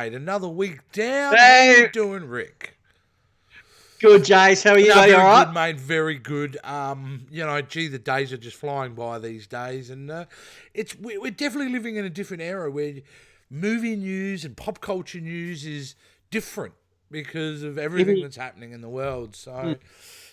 mate? Another week down. Hey. How you doing, Rick? Good, Jace. How are you? No, Buddy? very All right? good, mate. Very good. The days are just flying by these days, and we're definitely living in a different era where movie news and pop culture news is different because of everything that's happening in the world. So,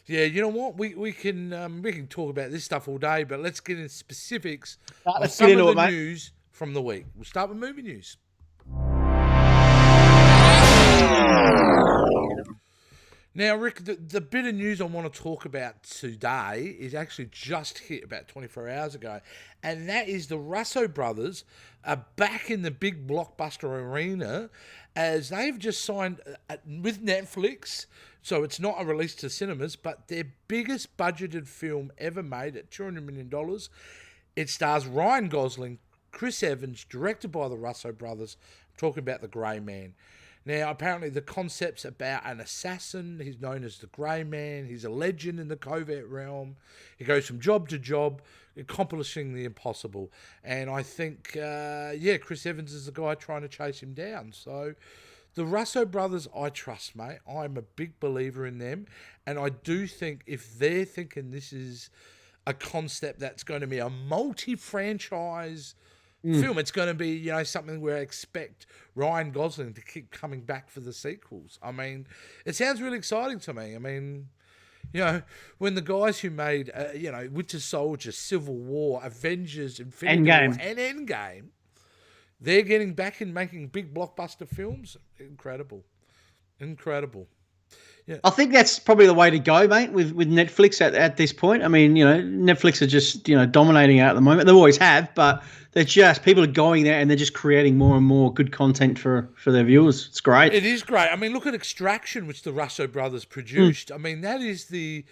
yeah, you know what? We can talk about this stuff all day, but let's get into specifics of some of the news from the week. We'll start with movie news. Now, Rick, the bit of news I want to talk about today is actually just hit about 24 hours ago, and that is the Russo brothers are back in the big blockbuster arena as they've just signed with Netflix, so it's not a release to cinemas, but their biggest budgeted film ever made at $200 million. It stars Ryan Gosling, Chris Evans, directed by the Russo brothers. I'm talking about The Grey Man. Now, apparently the concept's about an assassin. He's known as the Grey Man. He's a legend in the covert realm. He goes from job to job, accomplishing the impossible. And I think, Chris Evans is the guy trying to chase him down. So the Russo brothers, I trust, mate. I'm a big believer in them. And I do think if they're thinking this is a concept that's going to be a multi-franchise film, it's going to be, something where I expect Ryan Gosling to keep coming back for the sequels. I mean, it sounds really exciting to me. I mean, when the guys who made, Winter Soldier, Civil War, Avengers, Infinity War, and Endgame, they're getting back and making big blockbuster films. Incredible. Yeah. I think that's probably the way to go, mate, with Netflix at this point. I mean, Netflix are just, dominating out at the moment. They always have, but they're just, people are going there and they're just creating more and more good content for their viewers. It's great. It is great. I mean, look at Extraction, which the Russo brothers produced. I mean, that is the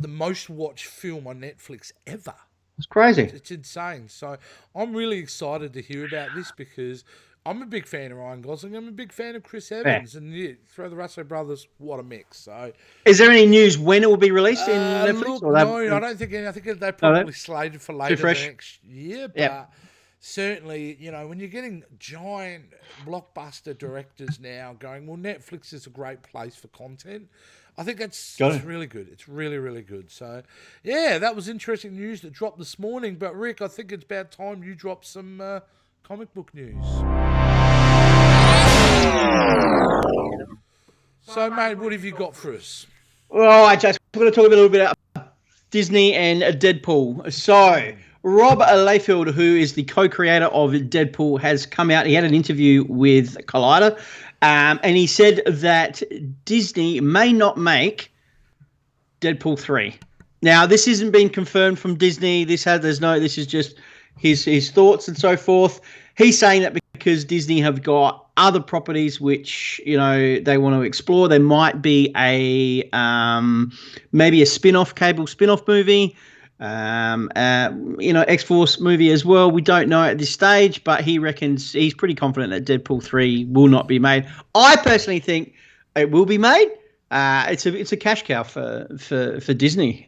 most watched film on Netflix ever. It's crazy. It's insane. So I'm really excited to hear about this because I'm a big fan of Ryan Gosling. I'm a big fan of Chris Evans. And throw the Russo brothers, what a mix. So, is there any news when it will be released in Netflix? Look, no, I don't think any. I think they're probably slated for later next year. But certainly, when you're getting giant blockbuster directors now going, well, Netflix is a great place for content. I think it's really good. It's really, really good. So, yeah, that was interesting news that dropped this morning. But, Rick, I think it's about time you drop some comic book news. So, mate, what have you got for us? All right, Jason, we're going to talk a little bit about Disney and Deadpool. So, Rob Liefeld, who is the co-creator of Deadpool, has come out. He had an interview with Collider, and he said that Disney may not make Deadpool 3. Now, this hasn't been confirmed from Disney. This is just his thoughts and so forth. He's saying that because Disney have got other properties which they want to explore. There might be a maybe a cable spin-off movie, X-Force movie as well. We don't know at this stage, but he reckons he's pretty confident that Deadpool 3 will not be made. I personally think it will be made. It's a cash cow for Disney.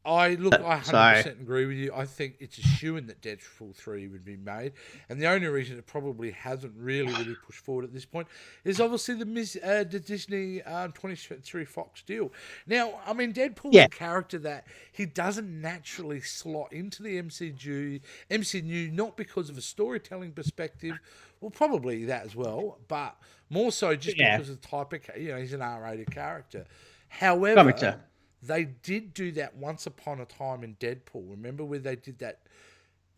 I 100% agree with you. I think it's a shoo-in that Deadpool 3 would be made. And the only reason it probably hasn't really pushed forward at this point is obviously the Disney 20th Century Fox deal. Now, I mean, Deadpool's a character that he doesn't naturally slot into the MCU, not because of a storytelling perspective, well, probably that as well, but more so just because of the type of, he's an R-rated character. However, they did do that once upon a time in Deadpool. Remember where they did that?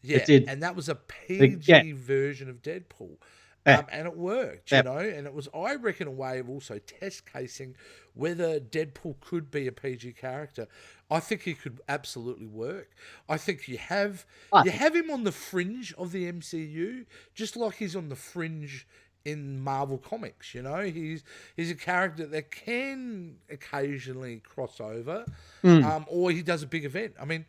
Yeah, and that was a PG version of Deadpool. And it worked, and it was, I reckon, a way of also test casing whether Deadpool could be a PG character. I think he could absolutely work. I think you have him on the fringe of the MCU, just like he's on the fringe in Marvel Comics. He's a character that can occasionally cross over, or he does a big event. I mean,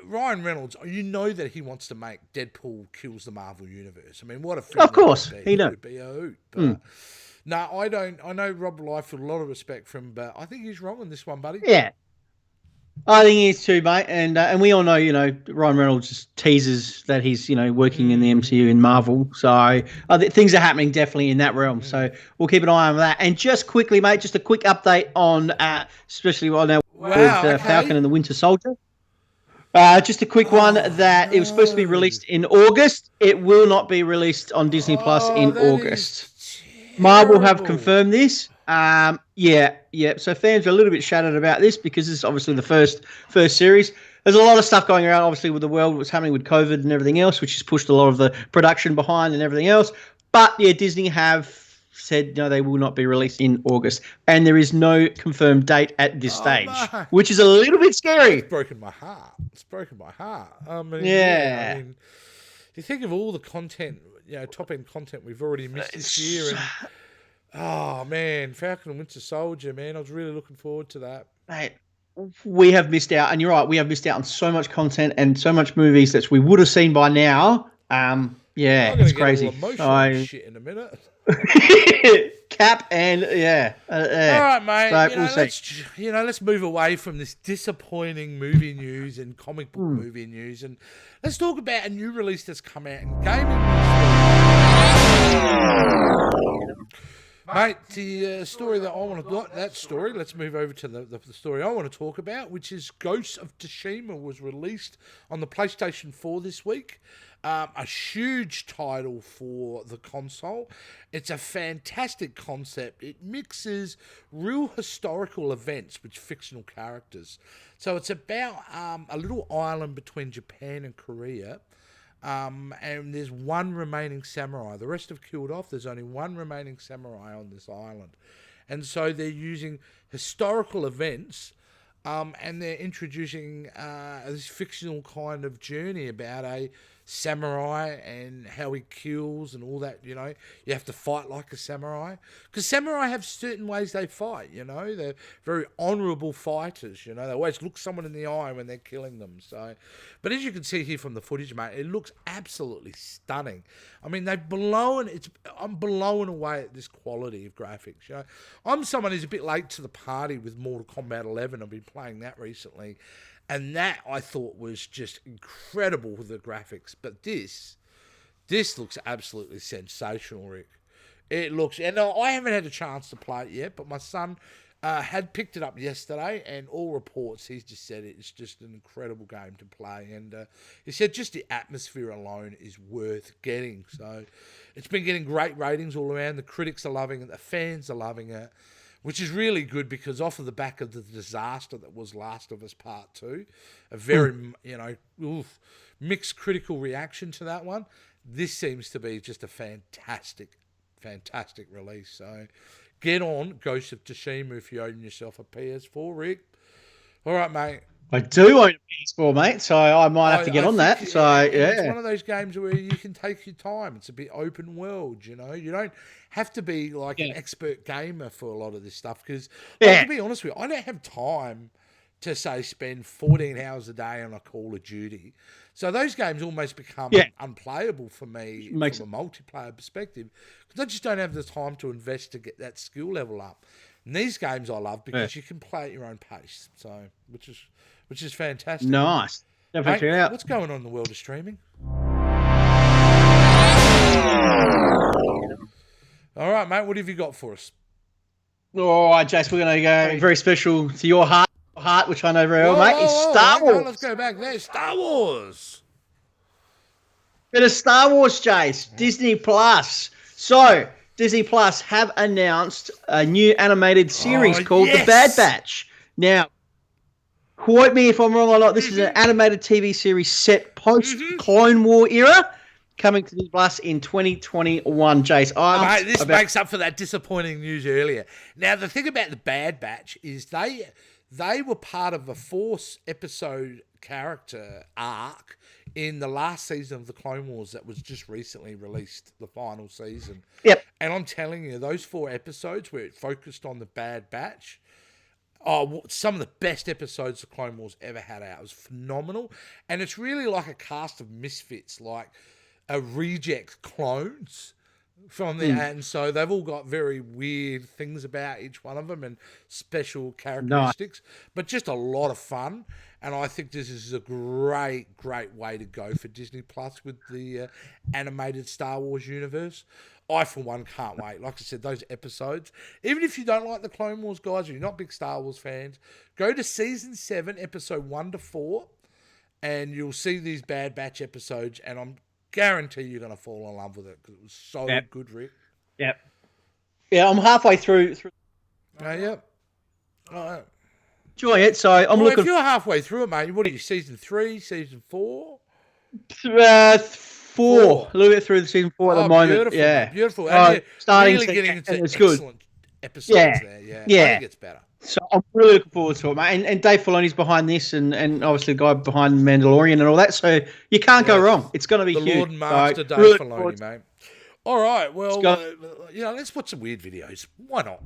Ryan Reynolds, that he wants to make Deadpool kills the Marvel Universe. I mean, what a film. Of course, he would be a hoot. But no, I don't. I know Rob Liefeld, a lot of respect for him, but I think he's wrong on this one, buddy. Yeah. I think he is too, mate, and we all know, Ryan Reynolds just teases that he's, working in the MCU in Marvel, so things are happening definitely in that realm. So we'll keep an eye on that. And just quickly, mate, just a quick update on, especially right now with Wow, Falcon okay. and the Winter Soldier. Just a quick one Oh, that it was supposed to be no. released in August. It will not be released on Disney Plus Oh, in that is August. Marvel have terrible. confirmed this. Yeah. So fans are a little bit shattered about this because this is obviously the first series. There's a lot of stuff going around, obviously, with the world, what's happening with COVID and everything else, which has pushed a lot of the production behind and everything else. But yeah, Disney have said no, they will not be released in August, and there is no confirmed date at this Oh, stage, no. which is a little bit That's scary. broken my heart. It's broken my heart. I mean, yeah, I Yeah. mean, you think of all the content, top end content we've already missed this year, and oh man, Falcon and Winter Soldier, man, I was really looking forward to that. Mate, we have missed out, and you're right. We have missed out on so much content and so much movies that we would have seen by now. I'm Yeah, going it's to get all crazy. emotional and So shit in a minute. Cap and yeah, All yeah. right, mate. So we'll see. Let's move away from this disappointing movie news and comic book Hmm. movie news, and let's talk about a new release that's come out in gaming news. Mate, the story that I want to that story. Let's move over to the story I want to talk about, which is Ghost of Tsushima was released on the PlayStation 4 this week. A huge title for the console. It's a fantastic concept. It mixes real historical events with fictional characters. So it's about a little island between Japan and Korea. And there's one remaining samurai. The rest have killed off. There's only one remaining samurai on this island. And so they're using historical events and they're introducing this fictional kind of journey about a samurai and how he kills and all that. You have to fight like a samurai because samurai have certain ways they fight. They're very honourable fighters. They always look someone in the eye when they're killing them. So, but as you can see here from the footage, mate, it looks absolutely stunning. I mean, I'm blown away at this quality of graphics. I'm someone who's a bit late to the party with Mortal Kombat 11. I've been playing that recently, and that I thought was just incredible with the graphics. But this looks absolutely sensational, Rick. It looks, and I haven't had a chance to play it yet, but my son had picked it up yesterday, and all reports, he's just said it's just an incredible game to play. And he said just the atmosphere alone is worth getting. So it's been getting great ratings all around. The critics are loving it, the fans are loving it, which is really good because off of the back of the disaster that was Last of Us Part 2, a very, mixed critical reaction to that one. This seems to be just a fantastic release. So get on Ghost of Tsushima if you own yourself a PS4, Rick. All right, mate. I do own a PS4, mate, so I might have to get I on think, that. So and it's yeah, one of those games where you can take your time. It's a bit open world, You don't have to be like an yeah, expert gamer for a lot of this stuff because, yeah, to be honest with you, I don't have time to say spend 14 hours a day on a Call of Duty. So those games almost become yeah. unplayable for me Makes from a multiplayer perspective because I just don't have the time to invest to get that skill level up. And these games I love yeah. because you can play at your own pace. So which is fantastic. Nice. Definitely Mate, check it out. what's going on in the world of streaming? All right, mate, what have you got for us? All right, Jace, we're going to go very special to your heart, which I know very well, Whoa, mate. whoa, It's whoa, Star hang on, let's Wars. go back there. Star Wars. Bit of Star Wars, Jace. Disney Plus. So, Disney Plus have announced a new animated series Oh, called The Bad yes. Batch. Now, quote me if I'm wrong or not. This is an animated TV series set post Clone War era, coming to Disney Plus in 2021. Jace, Mate, this makes up for that disappointing news earlier. Now, the thing about the Bad Batch is they were part of a 4-episode character arc in the last season of the Clone Wars that was just recently released, the final season. Yep. And I'm telling you, those 4 episodes where it focused on the Bad Batch, oh, some of the best episodes the Clone Wars ever had out. It was phenomenal. And it's really like a cast of misfits, like a reject clones from there, and so they've all got very weird things about each one of them and special characteristics, but just a lot of fun. And I think this is a great way to go for Disney Plus with the animated Star Wars universe. I, for one, can't wait. Like I said, those episodes, even if you don't like the Clone Wars guys or you're not big Star Wars fans, go to season 7, episode 1 to 4, and you'll see these Bad Batch episodes, and I'm guarantee you're going to fall in love with it because it was so good, Rick. Yep. Yeah, I'm halfway through. Oh, yep. Oh, enjoy it. So I'm looking. If you're halfway through it, mate, what are you? Season 3, season 4? 4. A little bit through the season 4 at the moment. Beautiful, yeah, beautiful. And you're starting really getting into it's excellent episodes there. Yeah, I think it's better. So I'm really looking forward to it, mate. And Dave Filoni's behind this, and obviously the guy behind Mandalorian and all that. So you can't go wrong. It's going to be the huge. Lord and Master Dave Filoni, mate. All right, well, let's watch some weird videos. Why not?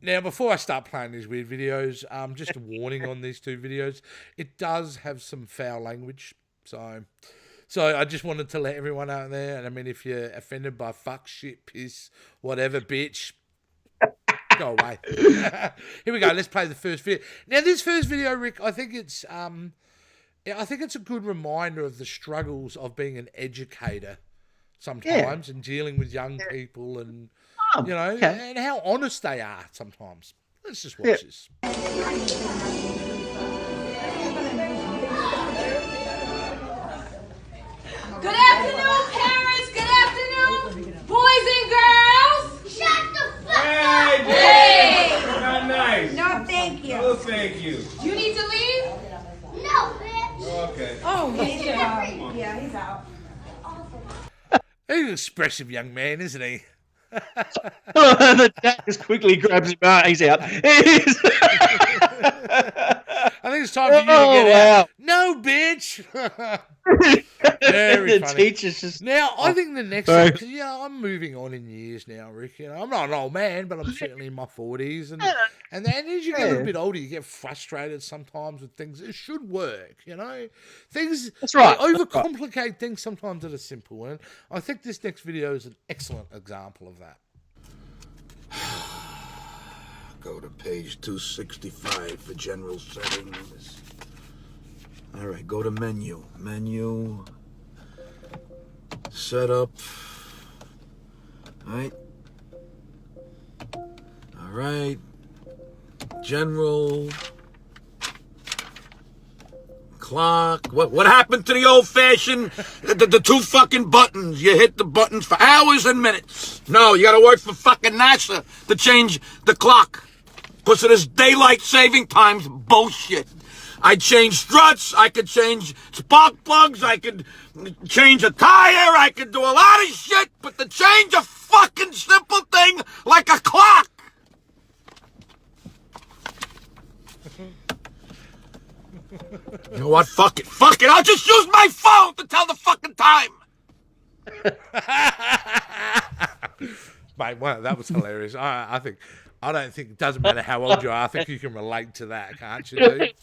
Now, before I start playing these weird videos, just a warning on these 2 videos. It does have some foul language, so I just wanted to let everyone out there. And I mean, if you're offended by fuck, shit, piss, whatever, bitch, go away. Here we go. Let's play the first video. Now, this first video, Rick, I think it's a good reminder of the struggles of being an educator sometimes and dealing with young people and and how honest they are sometimes. Let's just watch this. Good afternoon, parents. Good afternoon, boys and girls. Shut the fuck up. Hey! Not nice. No, thank you. No, thank you. You need to leave? No, bitch. Okay. Oh, he's out. Yeah, he's out. He's an expressive young man, isn't he? The dad just quickly grabs him out. He's out. I think it's time for you to get out. No, bitch. Very funny. Teacher's just... Now, I think the next one, because, I'm moving on in years now, Rick. I'm not an old man, but I'm certainly in my 40s. And then as you get a little bit older, you get frustrated sometimes with things that should work, Things, That's right. They overcomplicate things sometimes that are simple. And I think this next video is an excellent example of that. Go to page 265 for general settings. All right, go to menu. Menu. Setup. All right. General. Clock. What happened to the old-fashioned, the 2 fucking buttons? You hit the buttons for hours and minutes. No, you gotta work for fucking NASA to change the clock. Because of this daylight saving times bullshit. I change struts, I could change spark plugs, I could change a tire, I could do a lot of shit, but to change a fucking simple thing like a clock. You know what? Fuck it. I'll just use my phone to tell the fucking time. Mate, well, that was hilarious. I don't think it doesn't matter how old you are. I think you can relate to that, can't you, dude?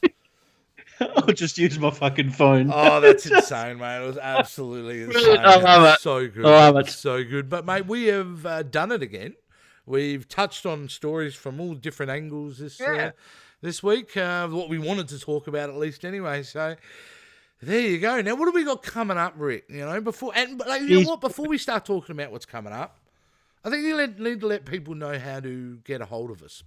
I'll just use my fucking phone. Oh, that's insane, mate. It was absolutely insane. I love it. So good. I love it. So good. But, mate, we have done it again. We've touched on stories from all different angles this week. What we wanted to talk about, at least, anyway. So there you go. Now, what have we got coming up, Rick? Before we start talking about what's coming up, I think you need to let people know how to get a hold of us.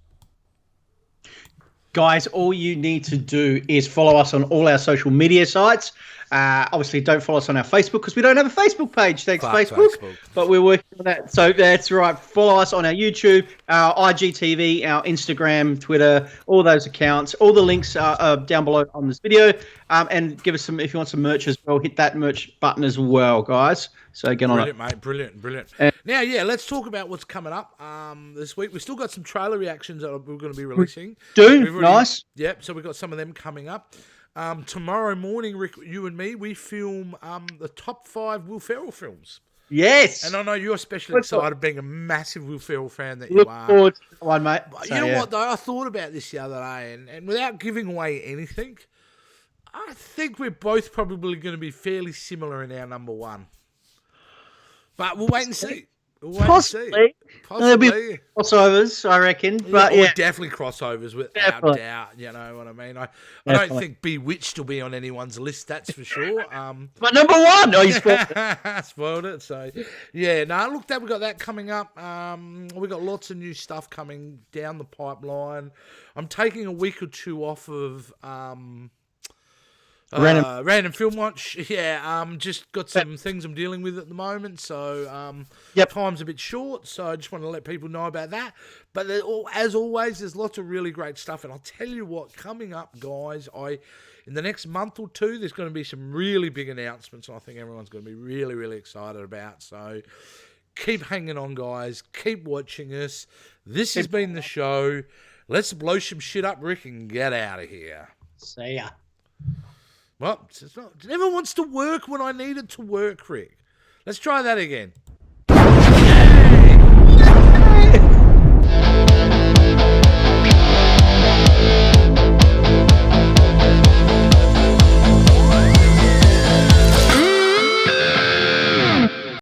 Guys, all you need to do is follow us on all our social media sites. Obviously, don't follow us on our Facebook because we don't have a Facebook page. Thanks, Facebook. But we're working on that. So that's right. Follow us on our YouTube, our IGTV, our Instagram, Twitter, all those accounts. All the links are down below on this video. And give us some, if you want some merch as well, hit that merch button as well, guys. So get on it. Mate. Brilliant. Now, let's talk about what's coming up this week. We've still got some trailer reactions that we're going to be releasing. Nice. Yep, so we've got some of them coming up. Tomorrow morning, Rick, you and me, we film the top 5 Will Ferrell films. Yes. And I know you're especially excited, being a massive Will Ferrell fan that Look you are. forward to that one, mate. You know what, though? I thought about this the other day, and without giving away anything, I think we're both probably going to be fairly similar in our number one. But we'll wait and see. We'll wait and see. There'll be Possibly. crossovers, I reckon. But or yeah, definitely crossovers without Definitely. doubt. You know what I mean? I don't Definitely. think Bewitched will be on anyone's list, that's for sure. but number one. Oh, you spoiled it. Spoiled it. So, yeah, no, look, we got that coming up. We got lots of new stuff coming down the pipeline. I'm taking a week or two off of random film watch. Yeah, just got some things I'm dealing with at the moment, so time's a bit short, so I just want to let people know about that. But as always, there's lots of really great stuff, and I'll tell you what, coming up, guys, in the next month or two, there's going to be some really big announcements, and I think everyone's going to be really, really excited about. So keep hanging on, guys. Keep watching us. This has been the show. Let's blow some shit up, Rick, and get out of here. See ya. Well, it never wants to work when I need it to work, Rick. Let's try that again.